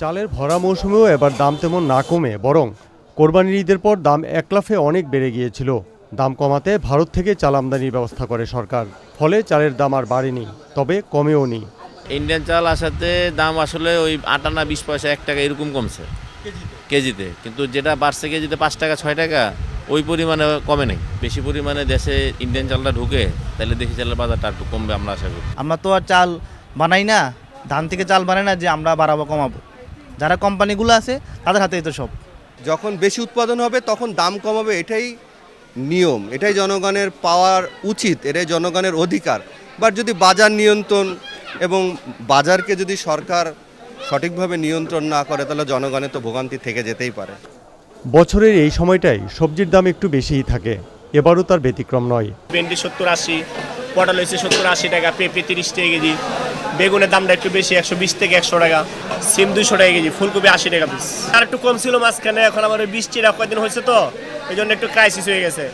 চালের ভরা মৌসুমেও এবার দাম তেমন না কমে বরং কোরবানির ঈদের পর দাম এক লাফে অনেক বেড়ে গিয়েছিল। দাম কমাতে ভারত থেকে চাল আমদানির ব্যবস্থা করে সরকার, ফলে চালের দাম আর বাড়েনি, তবে কমেও নি। ইন্ডিয়ান চাল আসাতে দাম আসলে ওই 8 আনা 20 পয়সা 1 টাকা এরকম কমছে কেজিতে, কিন্তু যেটা বাড়ছে কেজিতে 5 টাকা 6 টাকা ওই পরিমাণে কমে নেই। বেশি পরিমাণে দেশে ইন্ডিয়ান চালটা ঢুকে তাহলে দেশি চালের বাজারটা একটু কমবে আমরা আশা করি। আমরা তো আর চাল বানাই না, ধান থেকে চাল বানাই না যে আমরা বাড়াবো কমাবো। যারা কোম্পানিগুলো আছে তাদের হাতেই তো সব। যখন বেশি উৎপাদন হবে তখন দাম কমাবে, এটাই নিয়ম, এটাই জনগণের পাওয়ার উচিত, এটাই জনগণের অধিকার। বাট যদি বাজার নিয়ন্ত্রণ এবং বাজারকে যদি সরকার সঠিকভাবে নিয়ন্ত্রণ না করে তাহলে জনগণের তো ভোগান্তি থেকে যেতেই পারে। বছরের এই সময়টাই সবজির দাম একটু বেশিই থাকে, এবারও তার ব্যতিক্রম নয়। ভেন্ডি 70-80, পটল হয়েছে 70-80 টাকা, পেঁপে 30 টাকা কেজি, বেগুনের দামটা একটু বেশি 120 থেকে 100 টাকা, সিম 200 টাকা কেজি, ফুলকপি 80 টাকা পিস। আর একটু কম ছিল মাঝখানে, এখন আবার বৃষ্টির কয়েকদিন হয়েছে তো এই জন্য একটু ক্রাইসিস হয়ে গেছে।